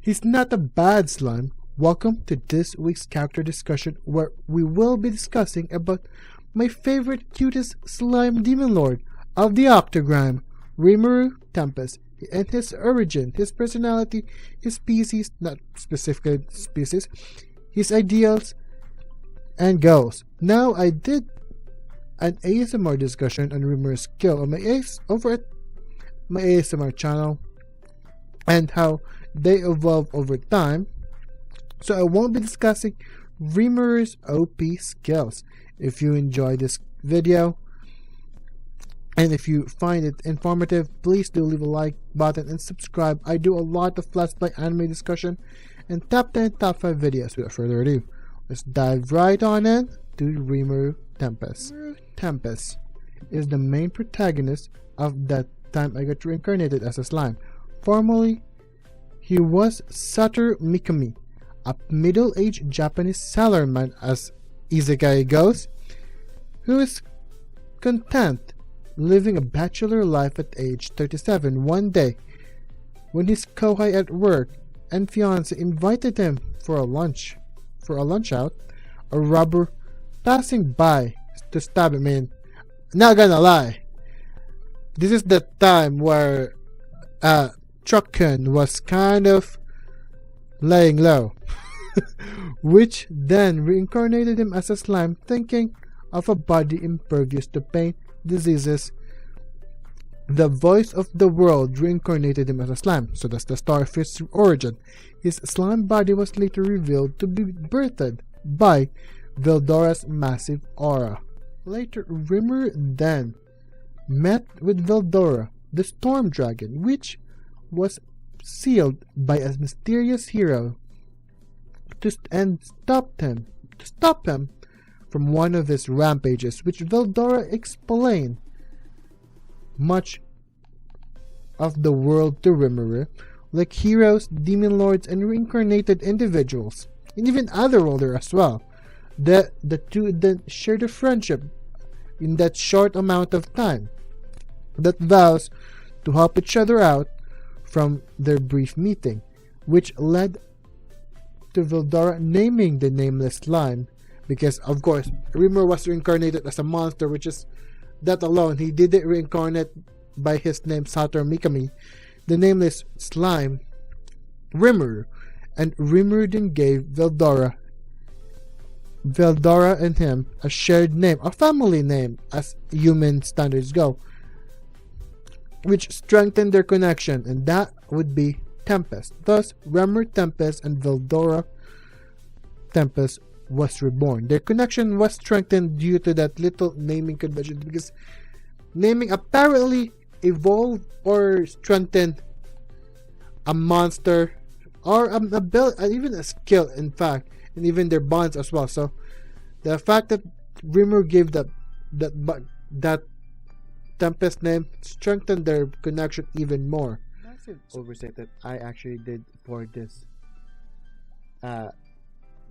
He's not a bad slime. Welcome to this week's character discussion, where we will be discussing about my favorite cutest slime demon lord of the Octagram, Rimuru Tempest, and his origin, his personality, his species, not specific species, his ideals and goals. Now, I did an ASMR discussion on Rimuru's skill on over at my ASMR channel and how they evolve over time. So I won't be discussing Rimuru's OP skills. If you enjoy this video and if you find it informative, please do leave a like button and subscribe. I do a lot of Let's Play anime discussion and top 10 top 5 videos. Without further ado, let's dive right on in to Rimuru Tempest. Rimuru Tempest is the main protagonist of That Time I Got Reincarnated as a Slime. Formerly, he was Satoru Mikami, a middle-aged Japanese salaryman as Isekai goes, who is content living a bachelor life at age 37. One day, when his kohai at work and fiancé invited him for a lunch out, a robber passing by to stab him in. Not gonna lie, this is the time where Trucken was kind of laying low, which then reincarnated him as a slime, thinking of a body impervious to pain, diseases. The voice of the world reincarnated him as a slime, so that's the starfish's origin. His slime body was later revealed to be birthed by Veldora's massive aura. Later, Rimuru then met with Veldora, the storm dragon, which was sealed by a mysterious hero to stop him from one of his rampages, which Veldora explained much of the world to Rimuru, like heroes, demon lords, and reincarnated individuals, and even otherworlder as well. The two then shared a friendship in that short amount of time that vows to help each other out from their brief meeting, which led to Veldora naming the nameless slime, because of course Rimuru was reincarnated as a monster, which is that alone. He didn't reincarnate by his name Satoru Mikami, the nameless slime Rimuru, and Rimuru then gave Veldora and him a shared name, a family name as human standards go, which strengthened their connection, and that would be Tempest. Thus, Rimuru Tempest and Veldora Tempest was reborn. Their connection was strengthened due to that little naming convention, because naming apparently evolved or strengthened a monster or even a skill, in fact, and even their bonds as well. So the fact that Rimuru gave that Tempest name strengthened their connection even more. Massive oversight that I actually did for this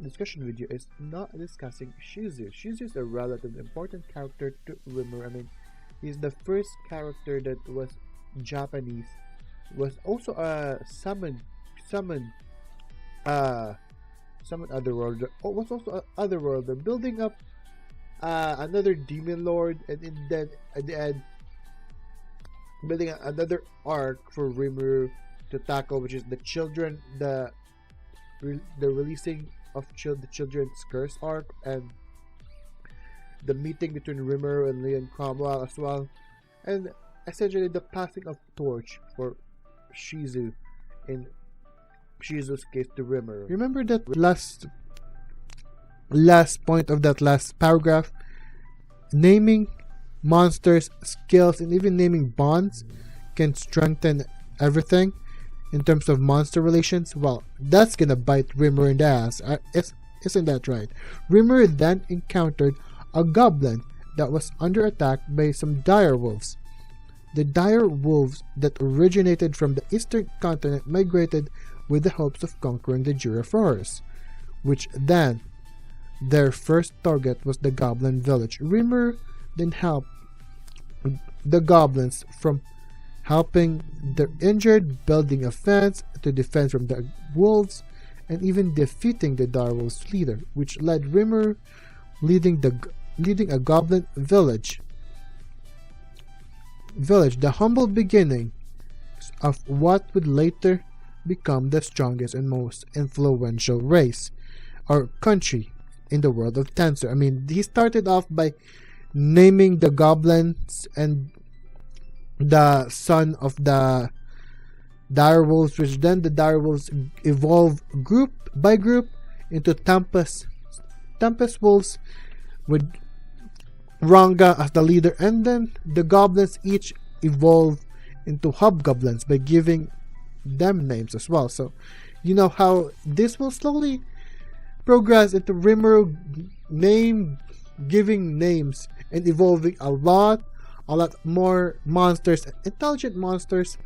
discussion video is not discussing Shizu. Shizu is a relatively important character to Rimuru. I mean, he's the first character that was Japanese, was also a summoned otherworlder, was also an otherworlder, building up another demon lord, and then at the end building another arc for Rimuru to tackle, which is the children, the releasing of the children's curse arc, and the meeting between Rimuru and Leon Cromwell as well, and essentially the passing of torch for Shizu, in Shizu's case to Rimuru. Remember that last point of that last paragraph? Naming monsters, skills, and even naming bonds can strengthen everything in terms of monster relations. Well, that's gonna bite Rimuru in the ass. Isn't that right? Rimuru then encountered a goblin that was under attack by some dire wolves. The dire wolves that originated from the eastern continent migrated with the hopes of conquering the Jura Forest, which then their first target was the goblin village. Rimuru then helped the goblins from helping the injured, building a fence to defend from the wolves, and even defeating the direwolves leader, which led Rimuru leading a goblin village, the humble beginning of what would later become the strongest and most influential race or country in the world of Tensor. I mean, he started off by naming the goblins and the son of the direwolves, which then the direwolves evolve group by group into Tempest wolves with Ranga as the leader, and then the goblins each evolve into hobgoblins by giving them names as well. So you know how this will slowly progress into Rimuru giving names and evolving a lot more monsters, intelligent monsters,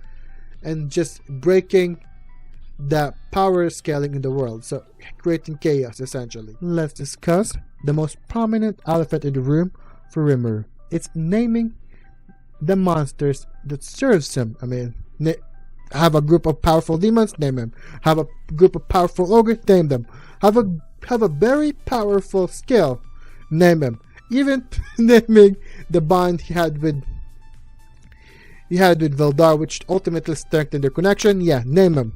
and just breaking the power scaling in the world, so creating chaos essentially. Let's discuss the most prominent elephant in the room for Rimuru. It's naming the monsters that serves him. I mean, have a group of powerful demons, name them. Have a group of powerful ogres, name them. Have a very powerful skill, name them. Even naming the bond he had with Veldar, which ultimately strengthened their connection. Yeah, name them.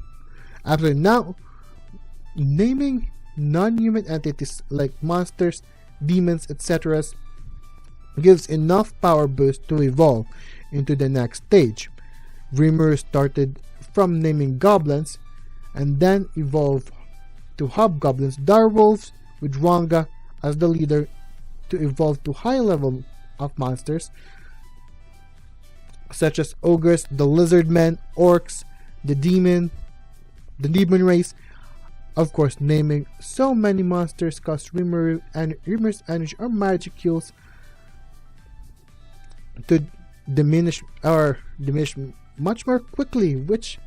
Absolutely. Now, naming non-human entities like monsters, demons, etc. gives enough power boost to evolve into the next stage. Rimuru started from naming goblins and then evolved to hobgoblins, direwolves with Ranga as the leader to evolve to high level of monsters such as ogres, the lizard men, orcs, the demon race. Of course, naming so many monsters caused Rimuru's energy or molecules to diminish much more quickly, which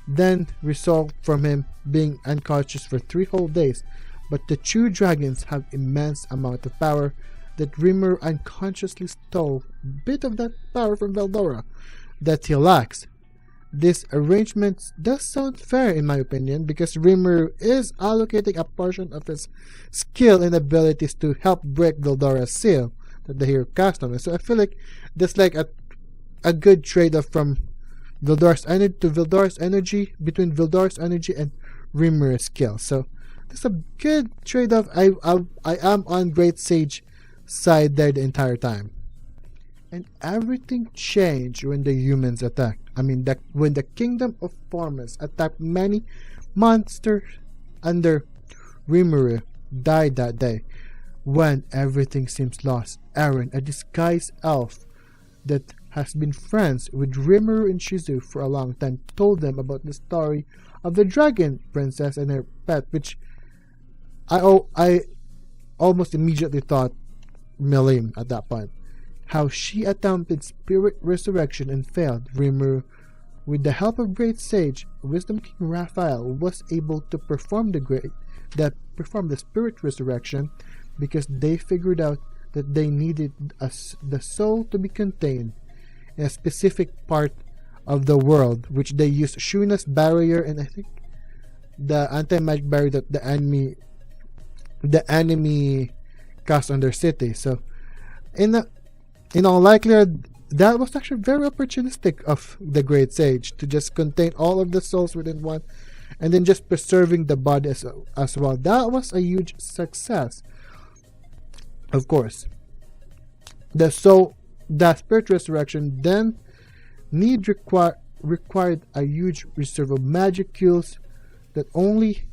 then resulted from him being unconscious for 3 whole days. But the true dragons have immense amount of power that Rimuru unconsciously stole a bit of that power from Veldora that he lacks. This arrangement does sound fair in my opinion, because Rimuru is allocating a portion of his skill and abilities to help break Veldora's seal that the hero cast on him. So I feel like that's like a good trade-off from Veldora's energy, between Veldora's energy and Rimuru's skill. So that's a good trade-off. I am on Great Sage side there the entire time. And everything changed when the humans attacked. I mean, when the kingdom of Formus attacked, many monsters under Rimuru died that day. When everything seems lost, Aaron, a disguised elf that has been friends with Rimuru and Shizu for a long time, told them about the story of the dragon princess and her pet, which I almost immediately thought Melim at that point. How she attempted spirit resurrection and failed. Rimuru, with the help of Great Sage, Wisdom King Raphael, was able to perform the spirit resurrection because they figured out that they needed the soul to be contained in a specific part of the world, which they used Shuna's barrier and I think the anti-magic barrier that the enemy cast on their city. So in all likelihood, that was actually very opportunistic of the Great Sage to just contain all of the souls within one and then just preserving the body as well. That was a huge success. Of course, the spirit resurrection then required a huge reserve of magicules that only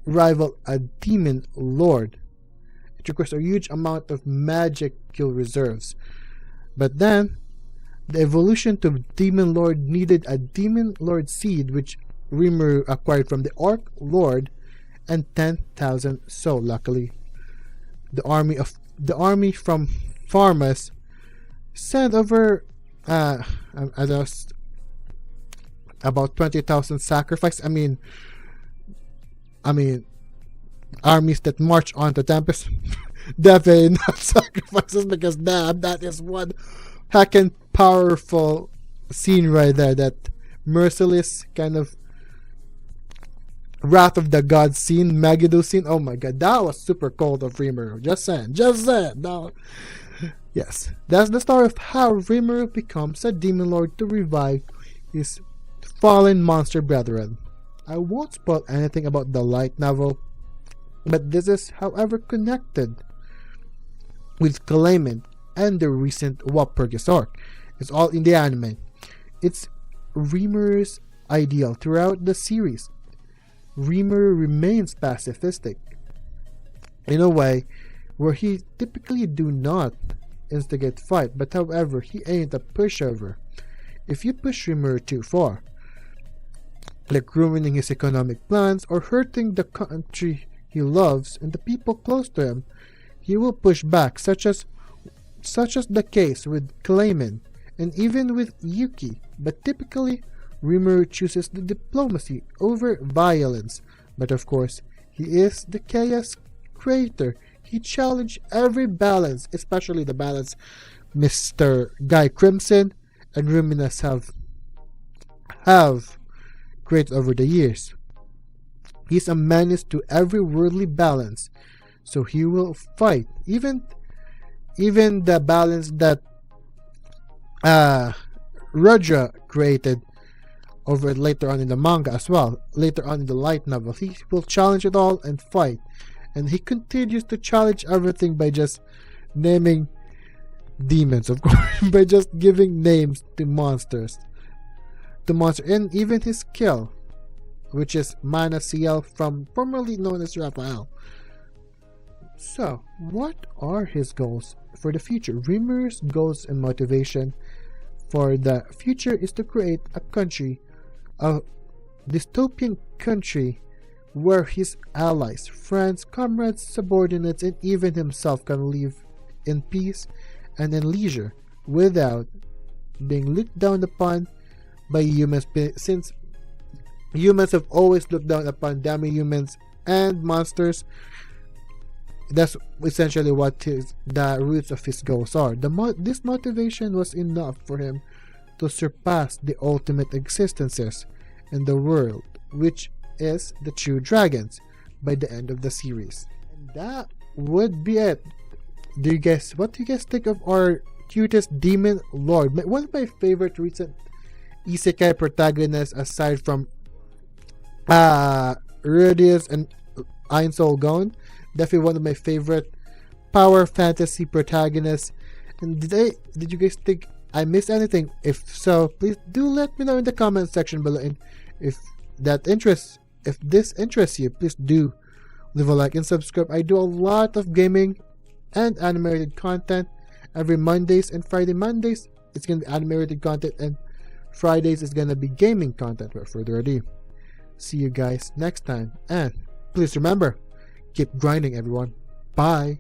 rival a demon lord. It requires a huge amount of magical reserves. But then, the evolution to Demon Lord needed a Demon Lord seed, which Rimuru acquired from the Orc Lord, and 10,000 soul. Luckily, the army from Farmus sent over about 20,000 sacrifice. I mean, armies that march on to Tempest definitely not sacrifices, because damn, that is one heckin' powerful scene right there, that merciless kind of Wrath of the Gods scene, Megiddo scene. Oh my god, that was super cold of Rimuru. Just saying. No. Yes, that's the story of how Rimuru becomes a demon lord to revive his fallen monster brethren. I won't spoil anything about the light novel, but this is, however, connected with Clayman and the recent Walpurgis arc. It's all in the anime. It's Rimuru's ideal throughout the series. Rimuru remains pacifistic in a way where he typically do not instigate fight, but however he ain't a pushover. If you push Rimuru too far, like ruining his economic plans or hurting the country he loves and the people close to him, he will push back, such as the case with Clayman and even with Yuki. But typically Rimuru chooses the diplomacy over violence, but of course, he is the chaos creator. He challenged every balance, especially the balance Mr. Guy Crimson and Menace have created over the years. He's a menace to every worldly balance, so he will fight even the balance that Rudra created over later on in the manga as well. Later on in the light novel, he will challenge it all and fight, and he continues to challenge everything by just naming demons, of course, by just giving names to monsters, and even his kill, which is Menace, from formerly known as Raphael. So, what are his goals for the future? Rimuru's goals and motivation for the future is to create a country, a dystopian country where his allies, friends, comrades, subordinates, and even himself can live in peace and in leisure without being looked down upon by humans, since humans have always looked down upon demi-humans and monsters. That's essentially what the roots of his goals are. This motivation was enough for him to surpass the ultimate existences in the world, which is the true dragons, by the end of the series. And that would be it. What do you guys think of our cutest demon lord? One of my favorite recent Isekai protagonists, aside from Rudius and Ainsol Gon, definitely one of my favorite power fantasy protagonists. And did you guys think I missed anything? If so, please do let me know in the comment section below. And if this interests you, please do leave a like and subscribe. I do a lot of gaming and animated content every Mondays and Friday. Mondays it's gonna be animated content, and Fridays is gonna be gaming content. Without further ado, see you guys next time, and please remember, keep grinding, everyone. Bye.